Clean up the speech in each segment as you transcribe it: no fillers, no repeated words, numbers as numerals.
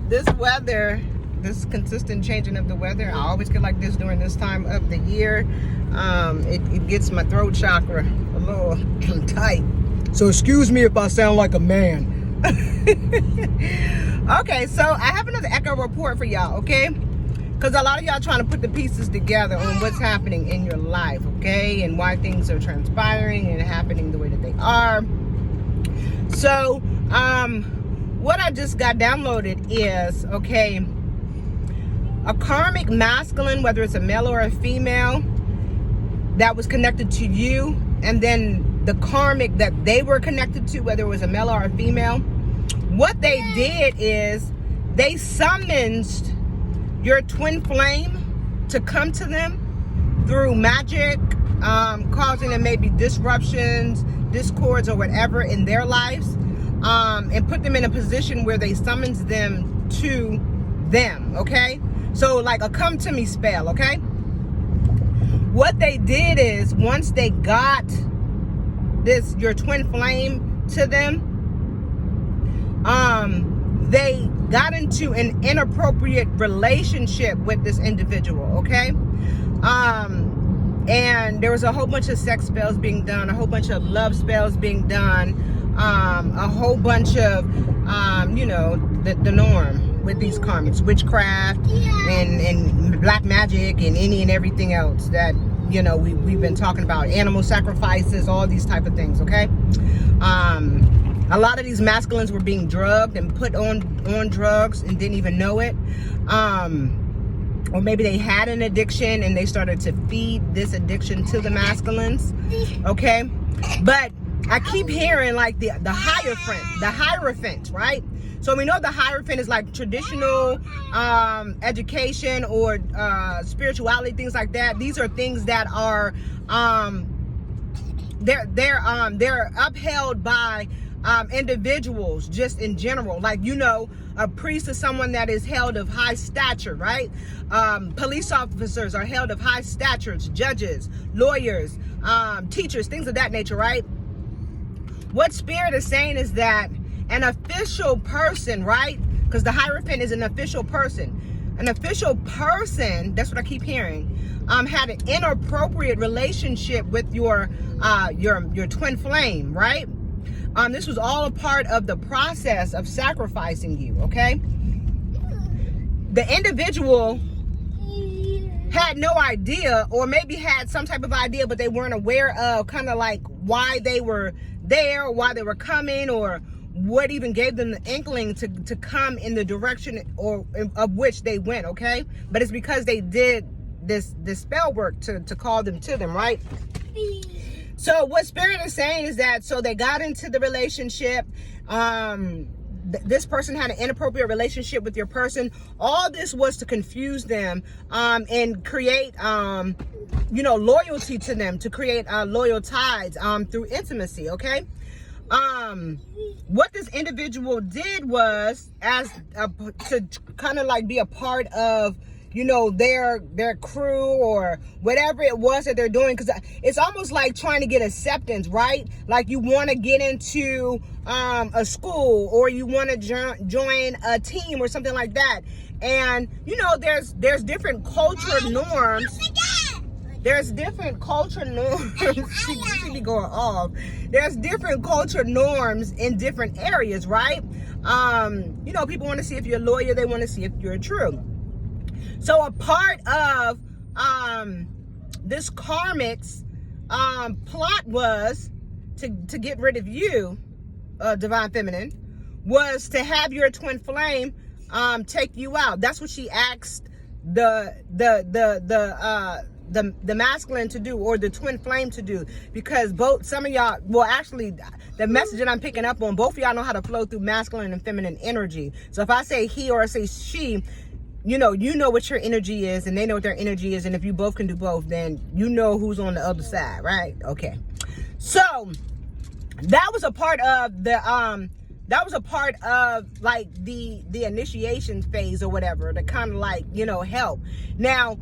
this weather, this consistent changing of the weather, I always get like this during this time of the year. It gets my throat chakra a little tight. So excuse me if I sound like a man. Okay, so I have another echo report for y'all, okay? Because a lot of y'all trying to put the pieces together on what's happening in your life, okay? And why things are transpiring and happening the way that they are. So, what I just got downloaded is, okay, a karmic masculine, whether it's a male or a female, that was connected to you, and then the karmic that they were connected to, whether it was a male or a female, what they did is they summoned your twin flame to come to them through magic, causing them maybe disruptions, discords, or whatever in their lives, and put them in a position where they summons them to them, okay? So like a come to me spell, okay? What they did is once they got this, your twin flame to them, they got into an inappropriate relationship with this individual, okay? And there was a whole bunch of sex spells being done, a whole bunch of love spells being done, a whole bunch of, you know, the norm with these karmics, witchcraft and black magic and any and everything else that, you know, we've been talking about, animal sacrifices, all these type of things, okay? A lot of these masculines were being drugged and put on drugs and didn't even know it. Or maybe they had an addiction and they started to feed this addiction to the masculines, okay? But I keep hearing like the Hierophant, right? So we know the Hierophant is like traditional education or spirituality, things like that. These are things that are they're upheld by individuals just in general. Like, you know, a priest is someone that is held of high stature, right? Police officers are held of high statures, judges, lawyers, teachers, things of that nature, right? What Spirit is saying is that an official person, right? Because the Hierophant is an official person. An official person, that's what I keep hearing, had an inappropriate relationship with your twin flame, right? This was all a part of the process of sacrificing you, okay? The individual had no idea, or maybe had some type of idea, but they weren't aware of kind of like why they were there, or why they were coming, or what even gave them the inkling to come in the direction or of which they went, okay? But it's because they did this spell work to call them to them, right? So what Spirit is saying is that, so they got into the relationship, this person had an inappropriate relationship with your person. All this was to confuse them, and create, you know, loyalty to them, to create loyal ties through intimacy, okay? What this individual did was, as to kind of like be a part of, you know, their crew or whatever it was that they're doing, because it's almost like trying to get acceptance, right? Like you want to get into a school, or you want to join a team or something like that, and you know, there's different cultural norms. There's different culture norms. She be going off. There's different culture norms in different areas, right? You know, people want to see if you're loyal. They want to see if you're true. So a part of this karmic's plot was to get rid of you, Divine Feminine, was to have your twin flame take you out. That's what she asked the masculine to do, or the twin flame to do, because some of y'all, well, actually the message that I'm picking up on, both of y'all know how to flow through masculine and feminine energy. So if I say he or I say she, you know what your energy is, and they know what their energy is, and if you both can do both, then you know who's on the other side, right? Okay. So that was a part of the like the initiation phase or whatever, to kind of like, you know, help. Now,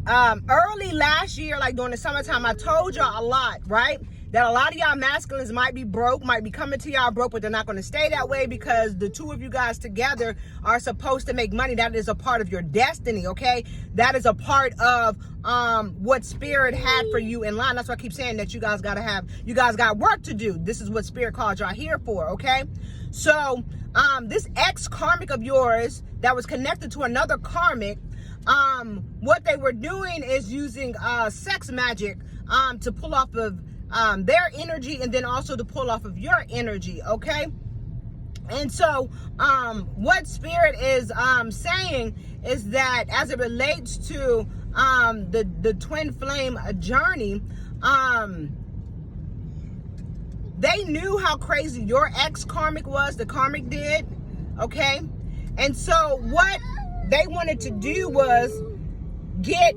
early last year, like during the summertime, I told y'all a lot, right? that a lot of y'all masculines might be broke, might be coming to y'all broke, but they're not going to stay that way, because the two of you guys together are supposed to make money. That is a part of your destiny, okay? That is a part of what Spirit had for you in line. That's why I keep saying that you guys got work to do. This is what Spirit called y'all here for, okay? So this ex karmic of yours that was connected to another karmic, what they were doing is using sex magic to pull off of their energy, and then also to pull off of your energy, okay? And so what Spirit is saying is that as it relates to the twin flame journey, they knew how crazy your ex karmic was, the karmic did, okay? And so what they wanted to do was get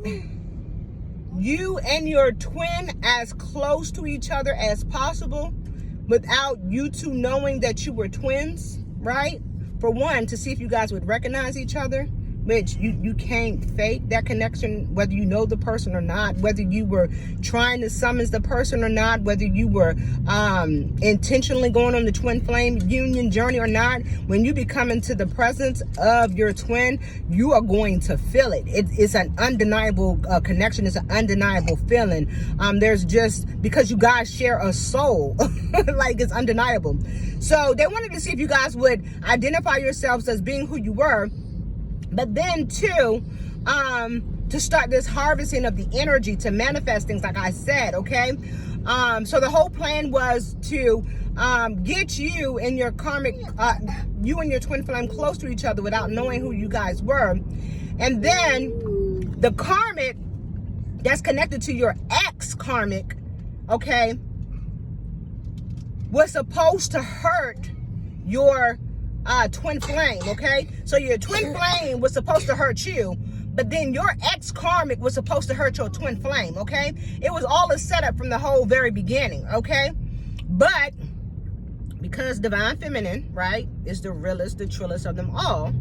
you and your twin as close to each other as possible without you two knowing that you were twins, right? For one, to see if you guys would recognize each other, which you can't fake that connection, whether you know the person or not, whether you were trying to summon the person or not, whether you were intentionally going on the twin flame union journey or not. When you become into the presence of your twin, you are going to feel it. It's an undeniable connection. It's an undeniable feeling. There's just, because you guys share a soul, like, it's undeniable. So they wanted to see if you guys would identify yourselves as being who you were, but then too, to start this harvesting of the energy to manifest things, like I said, okay? So the whole plan was to get you and your karmic, you and your twin flame close to each other without knowing who you guys were. And then the karmic that's connected to your ex karmic, okay, was supposed to hurt your twin flame, okay? So your twin flame was supposed to hurt you, but then your ex karmic was supposed to hurt your twin flame, okay? It was all a setup from the whole very beginning, okay? But because Divine Feminine, right, is the realest, the trillest of them all,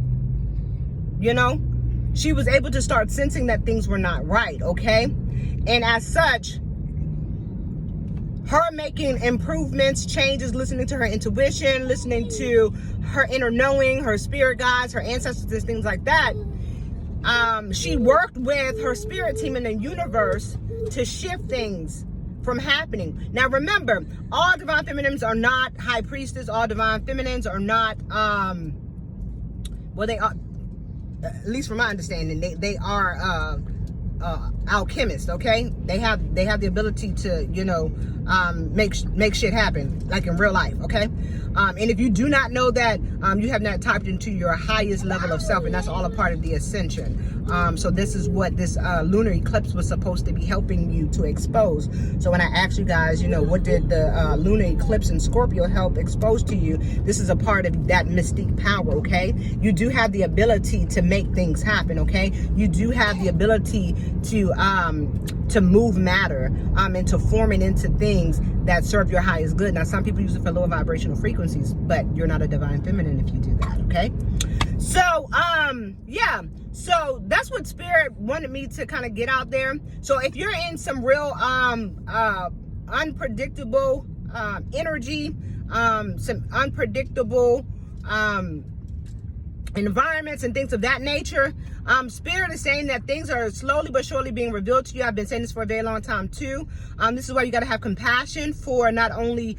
you know, she was able to start sensing that things were not right, okay? And as such, her making improvements, changes, listening to her intuition, listening to her inner knowing, her spirit guides, her ancestors, things like that. She worked with her spirit team in the universe to shift things from happening. Now remember, all divine feminines are not high priestess. All divine feminines are not, well, they are, at least from my understanding, they are alchemists, okay? They have the ability to, you know, make shit happen, like in real life, okay? And if you do not know that, you have not tapped into your highest level of self, and that's all a part of the ascension. So this is what this lunar eclipse was supposed to be helping you to expose. So when I asked you guys, you know, what did the lunar eclipse in Scorpio help expose to you, this is a part of that mystique power, okay? You do have the ability to make things happen, okay? You do have the ability to move matter and to form it into things that serve your highest good. Now, some people use it for lower vibrational frequencies, but you're not a divine feminine if you do that, okay? So, yeah. So that's what Spirit wanted me to kind of get out there. So if you're in some real unpredictable energy, some unpredictable environments and things of that nature, Spirit is saying that things are slowly but surely being revealed to you. I've been saying this for a very long time too. This is why you got to have compassion for not only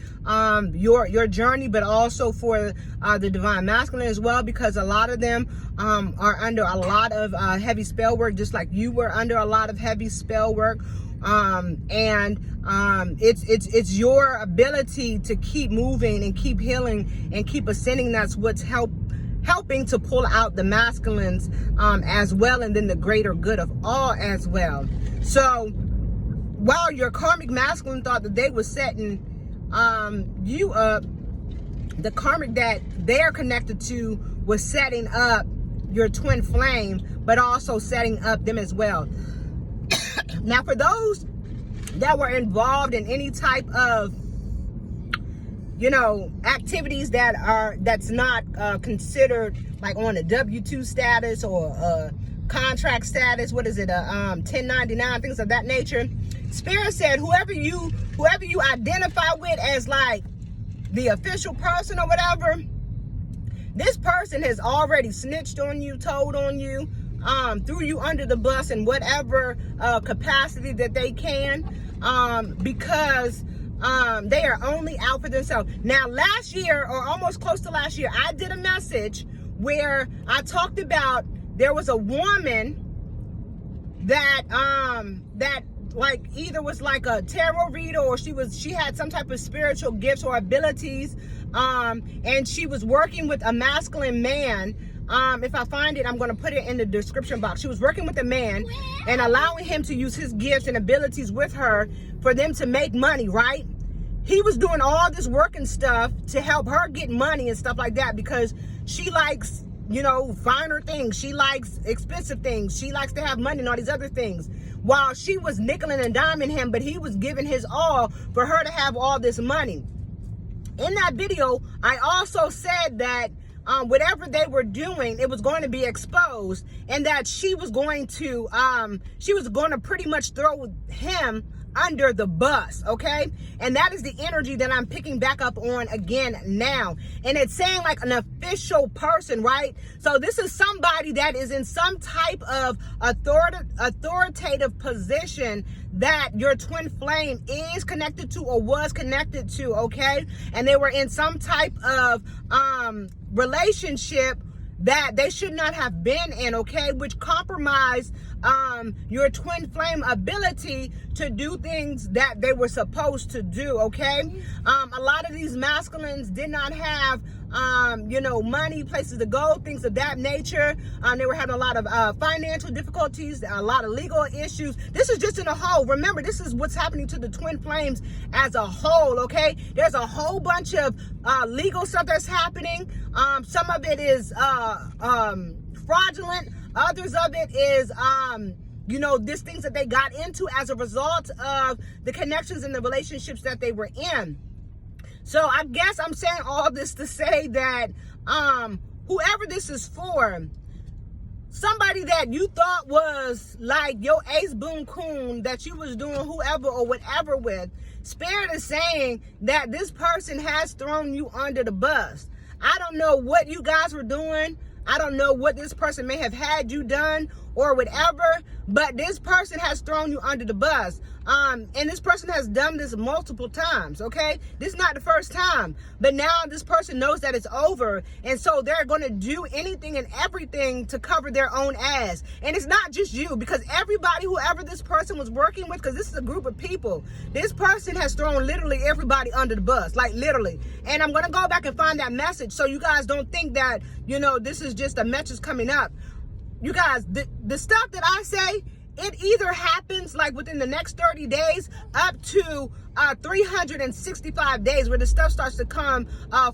your journey, but also for the divine masculine as well, because a lot of them are under a lot of heavy spell work, just like you were under a lot of heavy spell work. It's your ability to keep moving and keep healing and keep ascending. That's what's helping to pull out the masculines as well, and then the greater good of all as well. So while your karmic masculine thought that they were setting you up, the karmic that they're connected to was setting up your twin flame, but also setting up them as well. Now, for those that were involved in any type of, you know, activities that's not considered like on a W-2 status or contract status, what is it, 1099, things of that nature. Spirit said whoever you identify with as like the official person or whatever, this person has already snitched on you, told on you, threw you under the bus in whatever capacity that they can, because they are only out for themselves. Now, last year, or almost close to last year, I did a message where I talked about there was a woman that like either was like a tarot reader, or she had some type of spiritual gifts or abilities, and she was working with a masculine man. If I find it, I'm going to put it in the description box. She was working with a man and allowing him to use his gifts and abilities with her for them to make money, right? He was doing all this work and stuff to help her get money and stuff like that, because she likes, you know, finer things. She likes expensive things. She likes to have money and all these other things. While she was nickeling and diming him, but he was giving his all for her to have all this money. In that video, I also said that whatever they were doing, it was going to be exposed, and that she was going to pretty much throw him under the bus, okay? And that is the energy that I'm picking back up on again now. And it's saying like an official person, right? So this is somebody that is in some type of authoritative position that your twin flame is connected to or was connected to, okay? And they were in some type of relationship that they should not have been in, okay, which compromised your twin flame ability to do things that they were supposed to do, okay? A lot of these masculines did not have you know, money, places to go, things of that nature. They were having a lot of financial difficulties, a lot of legal issues. This is just in a whole. Remember, this is what's happening to the twin flames as a whole, okay? There's a whole bunch of legal stuff that's happening. Some of it is fraudulent. Others of it is you know, these things that they got into as a result of the connections and the relationships that they were in. So I guess I'm saying all this to say that whoever this is for, somebody that you thought was like your ace boon coon that you was doing whoever or whatever with, Spirit is saying that this person has thrown you under the bus. I don't know what you guys were doing. I don't know what this person may have had you done or whatever, but this person has thrown you under the bus. And this person has done this multiple times, okay? This is not the first time, but now this person knows that it's over, and so they're going to do anything and everything to cover their own ass. And it's not just you, because everybody, whoever this person was working with, because this is a group of people, this person has thrown literally everybody under the bus, like literally. And I'm going to go back and find that message so you guys don't think that, you know, this is just a message coming up. You guys, the stuff that I say, it either happens like within the next 30 days up to 365 days, where the stuff starts to come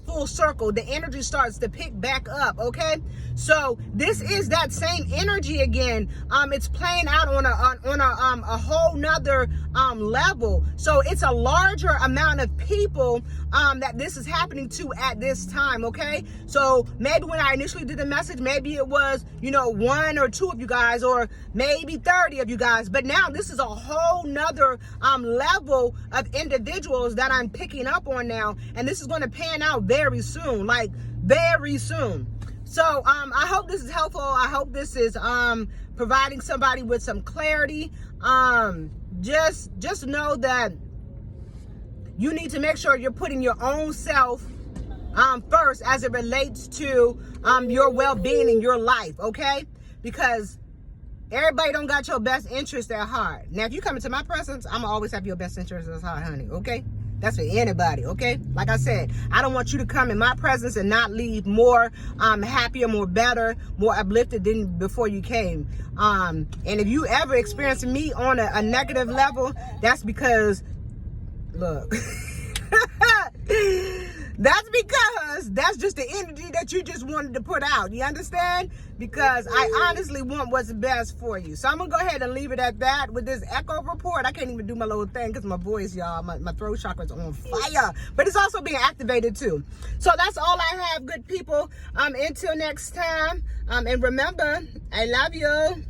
full circle. The energy starts to pick back up, okay? So this is that same energy again. It's playing out on a whole nother level. So it's a larger amount of people that this is happening to at this time, okay? So maybe when I initially did the message, maybe it was, you know, 1 or 2 of you guys, or maybe 30 of you guys. But now this is a whole nother level of individuals that I'm picking up on now, and this is going to pan out very soon, like very soon. So I hope this is helpful. I hope this is providing somebody with some clarity. Just know that you need to make sure you're putting your own self first as it relates to your well-being in your life, okay? Because everybody don't got your best interest at heart. Now, if you come into my presence, I'm going to always have your best interest at heart, honey, okay? That's for anybody, okay? Like I said, I don't want you to come in my presence and not leave more happier, more better, more uplifted than before you came. And if you ever experience me on a negative level, that's because, look, That's because that's just the energy that you just wanted to put out. You understand? Because I honestly want what's best for you. So I'm going to go ahead and leave it at that with this echo report. I can't even do my little thing because my voice, y'all, my throat chakra's on fire. But it's also being activated too. So that's all I have, good people. Until next time. And remember, I love you.